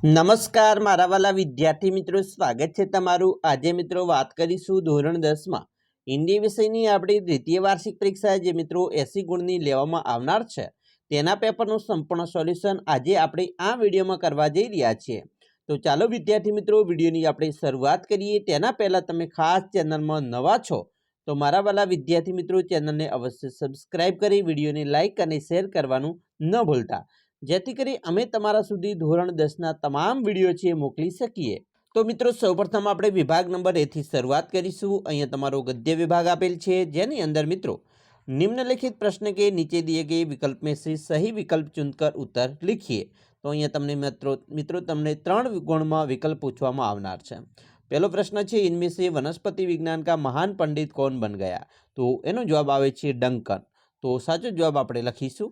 નમસ્કાર મારા વાલા વિદ્યાર્થી મિત્રો, સ્વાગત છે તમારું। આજે મિત્રો વાત કરીશું ધોરણ 10 માં હિન્દી વિષયની આપણી દ્વિતીય વાર્ષિક પરીક્ષા જે મિત્રો 80 ગુણની લેવામાં આવનાર છે તેના પેપરનું સંપૂર્ણ સોલ્યુશન આજે આપણે આ વિડીયોમાં કરવા જઈ રહ્યા છીએ। તો ચાલો વિદ્યાર્થી મિત્રો વિડીયોની આપણે શરૂઆત કરીએ। તેના પહેલાં તમે ખાસ ચેનલમાં નવા છો તો મારા વાલા વિદ્યાર્થી મિત્રો ચેનલને અવશ્ય સબસ્ક્રાઇબ કરી વિડીયોને લાઇક અને શેર કરવાનું ન ભૂલતા, જેથી કરી અમે તમારા સુધી ધોરણ 10ના તમામ વિડીયો છે મોકલી શકીએ। તો મિત્રો સૌપ્રથમ આપણે વિભાગ નંબર A થી શરૂઆત કરીશું। અહીંયા તમારો ગદ્ય વિભાગ આપેલ છે, જેની અંદર મિત્રો निम्नलिखित प्रश्न के नीचे दिए गए विकल्प में से सही विकल्प चुनकर उत्तर लिखिए। तो अहीं तमने मित्रों तमने 3 गुण में विकल्प पूछवामां आवनार छे। पहलो प्रश्न है, इनमें से वनस्पति विज्ञान का महान पंडित कौन बन गया? तो एनो जवाब आवे छे डंकन। तो साचो जवाब आपणे लखीशुं।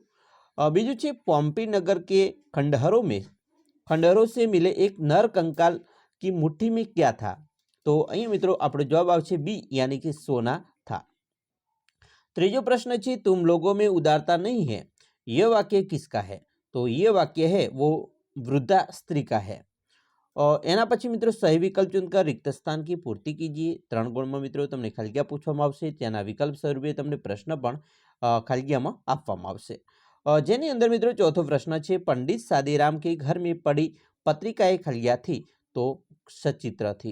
बीजू छे, पोम्पी नगर के खंडहरों से मिले एक नर कंकाल की मुट्ठी में क्या था? तो अहीं मित्रों आपणो जवाब आवशे बी, यानी कि सोना था। तीजो प्रश्न है, तुम लोगों में उदारता नहीं है, यह वाक्य किसका है? तो यह वाक्य है वो वृद्धा स्त्री का है। और एना पछी मित्रों सही विकल्प चुनकर रिक्त स्थान की पूर्ति कीजिए। 3 गुण में मित्रों तमने खालीजग्या पूछवामां आवशे, तेना विकल्प स्वरूपे तमने प्रश्न पण खालीजग्यामां आपवामां आवशे। जेनी अंदर मित्रों चौथो प्रश्न है, पंडित सादीराम के घर में पड़ी पत्रिकाएं खालीजग्या थी? तो सचित्र थी।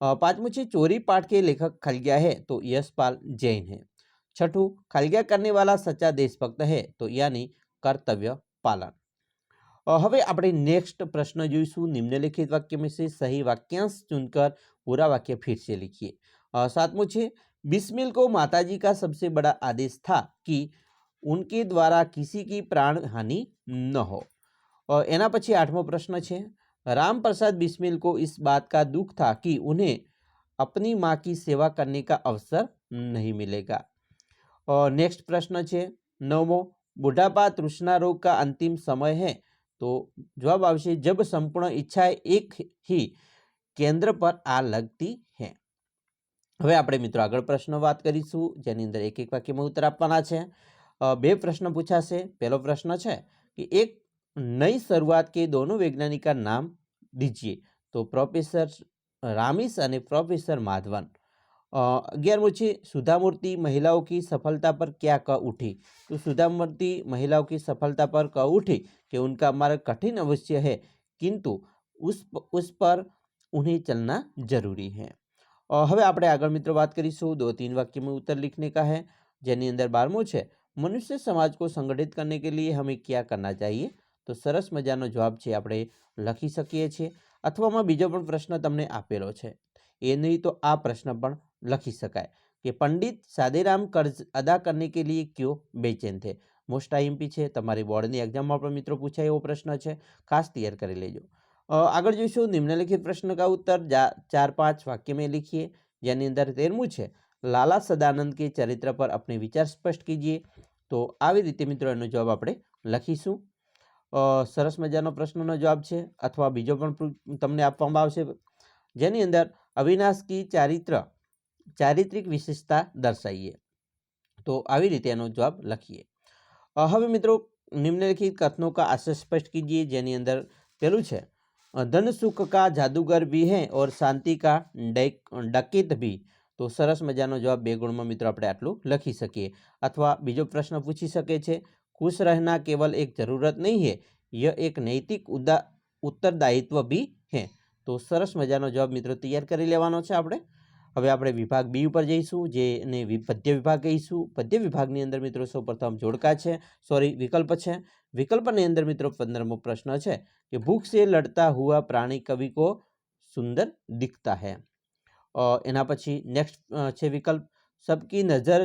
5मू है, चोरी पाठ के लेखक खालीजग्या है? तो यशपाल जैन है। 6ठू, खालीजग्या करने वाला सच्चा देशभक्त है? तो यानी कर्तव्य पालन। हवे आपणे नेक्स्ट प्रश्न जोईशुं। निम्नलिखित वाक्य में से सही वाक्यांश चुनकर पूरा वाक्य फिर से लिखिए। 7मू है, बिस्मिल को माताजी का सबसे बड़ा आदेश था कि उनके द्वारा किसी की प्राण हानि न हो। एना पछी 8मो प्रश्न है, राम प्रसाद बिस्मिल को इस बात का दुख था कि उन्हें अपनी माँ की सेवा करने का अवसर नहीं मिलेगा। और नेक्स्ट प्रश्न है 9मो, बुढ़ापा तृष्णा रोग का अंतिम समय है? तो जवाब आवशे जब संपूर्ण इच्छाएं एक ही केंद्र पर आ लगती है। हवे आपणे मित्रों आगळ प्रश्न बात करीशुं, जेनी अंदर एक एक वाक्य में उत्तर आपवाना छे। 2 प्रश्न पूछाशे। पहलो प्रश्न है कि एक नई शुरुआत के दोनों वैज्ञानिक का नाम दीजिए। तो प्रोफेसर रामिस और प्रोफेसर माधवन। 11मो है, सुधामूर्ति महिलाओं की सफलता पर क्या कह उठी? तो सुधामूर्ति महिलाओं की सफलता पर कह उठी कि उनका मार्ग कठिन अवश्य है, किंतु उस पर उन्हें चलना जरूरी है। हवे आपणे आगळ मित्रों बात करीशुं। 2-3 वाक्य में उत्तर लिखने का है, जेनी अंदर 12मो है, मनुष्य समाज को संगठित करने के लिए हमें क्या करना चाहिए? तो सरस मजानो जवाब है आपणे लखी सकीए छीए। अथवा बीजो पण प्रश्न तमने आपेलो छे, ए नहीं तो आ प्रश्न पण लखी शकाय कि पंडित सादीराम कर्ज अदा करने के लिए क्यों बेचैन थे? मोस्ट आईएमपी है, तमारी बोर्डनी एक्जाम में मित्रों पूछाय एवो प्रश्न है, खास तैयार करी लेजो। आगळ जोईशुं। निम्नलिखित प्रश्न का उत्तर 4-5 वाक्य में लिखिए। जेनी अंदर 13मू है, लाला सदानंद के चरित्र पर अपने विचार स्पष्ट कीजिए। तो આવી રીતે મિત્રો એનો જવાબ આપણે લખીશું। સરસ મજાનો પ્રશ્નનો જવાબ છે। અથવા બીજો પણ તમને આપવામાં આવશે, જેની અંદર અવિનાશ की ચારિત્રિક વિશેષતા દર્શાઈએ। તો આવી રીતે એનો જવાબ લખીએ। હવે મિત્રો निम्नलिखित कथनों का आशय स्पष्ट कीजिए। जेनी अंदर पहलू है, धन सुख का जादूगर भी है और शांति का डकेत भी। तो सरस मजानो जवाब 2 गुण में मित्रों आपणे आटलू लखी सकीए। अथवा बीजो प्रश्न पूछी सके छे, खुश रहना केवल एक जरूरत नहीं है, यह एक नैतिक उत्तरदायित्व भी है। तो सरस मजानो जवाब मित्रों तैयार करी लेवानो छे आपणे। हवे आपणे विभाग बी पर जईशुं, जेने पद्य विभाग कहीशुं। पद्य विभागनी अंदर मित्रों सौ प्रथम जोड़का है, विकल्प है। विकल्पनी अंदर मित्रों 15मो प्रश्न है कि भूख से लड़ता हुआ प्राणी कवि को सुंदर दिखता है। और एना पछी नेक्स्ट है विकल्प, सबकी नजर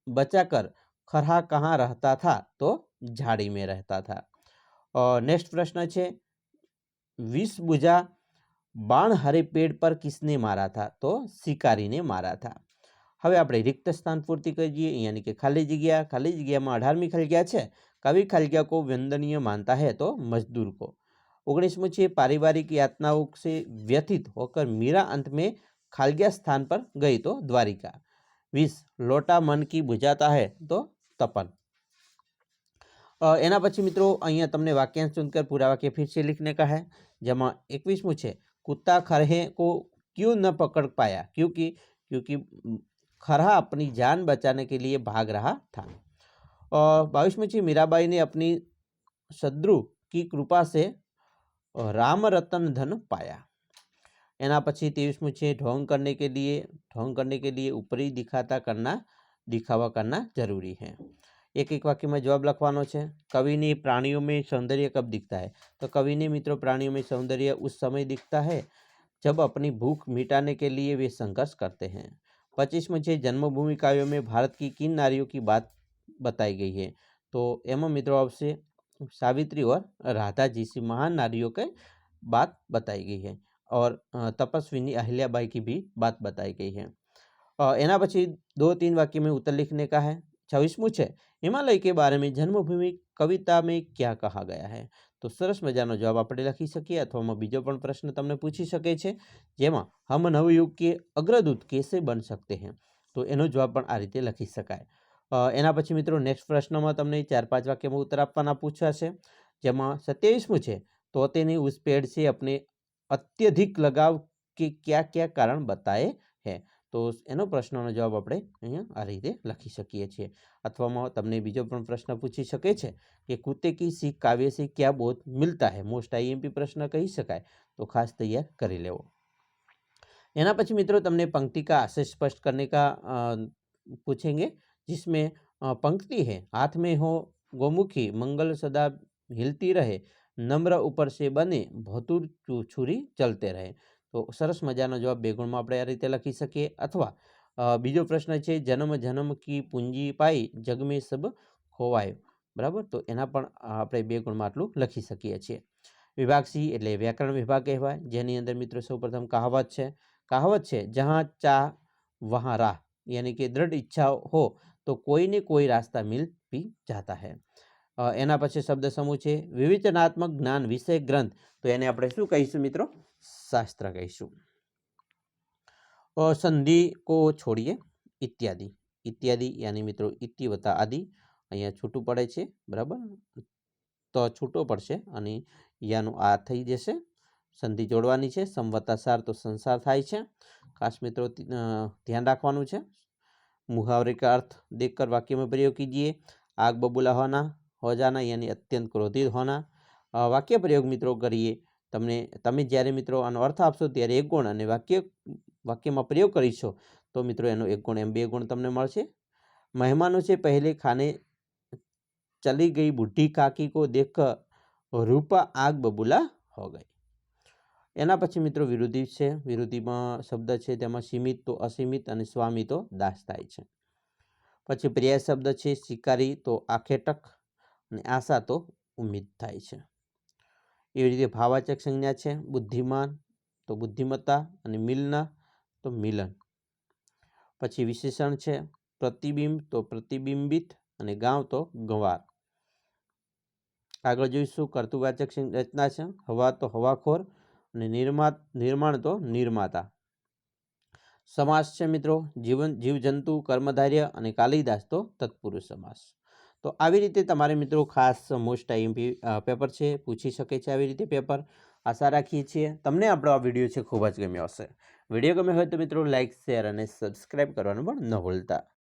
बचाकर खरहा कहाँ रहता था? तो झाड़ी में रहता था। और नेक्स्ट प्रश्न है, विष बुझा बाण हरे पेड़ पर किसने मारा था? तो शिकारी ने मारा था। हवे आपणे रिक्त स्थान पूर्ति करीए, यानी कि खाली जग्या में 18मी खालीजग्या है। कवि खालीजग्या को वंदनीय मानता है? तो मजदूर को। 19मो है, पारिवारिक यातनाओं से व्यथित होकर मीरा अंत में खालीजग्या स्थान पर गई? तो द्वारिका। 20 लोटा मन की बुझाता है? तो तपन। एना पछी मित्रों अहींया तमने वाक्यांश चुनकर पूरा वाक्य फिर से लिखने का है, जेमां 21मुं छे कुत्ता खरहे को क्यों न पकड़ पाया, क्योंकि क्योंकि खरहा अपनी जान बचाने के लिए भाग रहा था। 22मुं छे मीराबाई ने अपनी शत्रु की कृपा से राम रतन धन पाया। एना पछी 23मुं छे ढोंग करने के लिए ऊपरी दिखावा करना जरूरी है। एक एक वाक्य में जवाब लखवानो है। कवि ने प्राणियों में सौंदर्य कब दिखता है, तो कवि ने मित्रों प्राणियों में सौंदर्य उस समय दिखता है जब अपनी भूख मिटाने के लिए वे संघर्ष करते हैं। 25मुं छे जन्मभूमि काव्यों में भारत की किन नारियों की बात बताई गई है, तो एम मित्रों आपसे सावित्री और राधा जैसी महान नारियों की बात बताई गई है और तपस्विनी अहिल्याबाई की भी बात बताई गई है। एना पछी 2-3 वाक्य में उत्तर लिखने का है। 26मुं छे हिमालय के बारे में जन्मभूमि कविता में क्या कहा गया है, तो सरस मजानो जवाब आपणे लखी सकीए अथवा बीजो पण प्रश्न तमने पूछी शके छे, जेमां हम नवयुग के अग्रदूत कैसे बन सकते हैं, तो एनो जवाब पण आ रीते लखी शकाय। एना पछी मित्रों नेक्स्ट प्रश्न में तमने 4-5 वाक्य में उत्तर आपवाना पूछाशे, जेमां 27मुं छे तोतेनी उस पेड़ से अपने अत्यधिक लगाव के क्या क्या कारण बताए हैं, तो एनो प्रश्ननो जवाब आपणे अहींया आ रीते लखी शकीए छीए। अथवा तमने बीजो पण प्रश्न पूछी शके छे कि कुत्ते की सीख काव्य से क्या बोध मिलता है, मोस्ट आईएमपी प्रश्न कही शकाय, तो खास तैयार करी लेवो। एना पछी मित्रों तमने पंक्ति का आशय स्पष्ट करने का पूछेंगे, जिसमें पंक्ति है हाथ में हो गोमुखी मंगल सदा हिलती रहे, नम्र ऊपर से बने भोतुर छुरी चलते रहे, तो सरस मजानो जवाब 2 गुण में आपणे आ रीते लखी सकीए। अथवा बीजो प्रश्न है जन्म जन्म की पूंजी पाई जग में सब खोवायो, बराबर, तो एना पण आपणे 2 गुण में आटलू लखी सकीए छीए। विभाग सी एटले व्याकरण विभाग कहेवाय, जेनी अंदर मित्रों सौप्रथम कहावत है जहाँ चाह वहाँ राह, यानी कि दृढ़ इच्छा हो तो कोई ने कोई रास्ता मिल भी जाता है। एना पछी शब्द समूह है विवेचनात्मक ज्ञान विषय ग्रंथ, तो एने आपणे शुं कहीशुं मित्रों, शास्त्र कहीशुं। संधि को छोड़िए इत्यादि, इत्यादि यानी मित्रों इति वत्ता आदि अहींया छूटू पड़े छे, बराबर, तो छूटो पड़शे अने यानु आ थई जशे। संधि जोड़वानी छे, संवत्ता सार तो संसार थाय छे। खास मित्रों ध्यान राखवानुं छे। मुहावरे का अर्थ देखकर वाक्य में प्रयोग कीजिए। आग बबूला होना, हो जाना यानी अत्यंत क्रोधित होना। वाक्य प्रयोग मित्रों करिए। तमे ज्यारे मित्रों आनो अर्थ आपशो त्यारे 1 गुण अने वाक्य में प्रयोग करीशो तो मित्रों एनो 1 गुण, एम 2 गुण तमने मळशे। मेहमानों से पहले खाने चली गई बूढ़ी काकी को देखकर रूपा आग बबूला हो गई। एना पछी मित्रों विरोधी छे, विरोधी में शब्द छे तेमां सीमित तो असीमित अने स्वामी तो दास थाय छे। पछी पर्याय शब्द छे शिकारी तो आखेटक अने आशा तो उम्मीद थाय छे। एवी रीते भाववाचक संज्ञा छे बुद्धिमान तो बुद्धिमत्ता अने मिलना तो मिलन। पछी विशेषण छे प्रतिबिंब तो प्रतिबिंबित अने गांव तो गंवार। आगळ जोईशुं कर्तृवाचक रचना छे हवा तो हवाखोर अने निर्माण तो निर्माता। समास छे मित्रों जीव जंतु कर्मधार्य अने कालिदास तो तत्पुरुष समास। तो આવી રીતે તમારે મિત્રો ખાસ મોસ્ટ આઈએમપી પેપર છે પૂછી શકે છે આવી રીતે પેપર। આશા રાખીએ છીએ તમને આપણો આ વિડીયો છે ખૂબ જ ગમ્યો હશે। વિડીયો ગમ્યો હોય તો મિત્રો લાઇક શેર અને સબસ્ક્રાઇબ કરવાનું પણ ન ભૂલતા।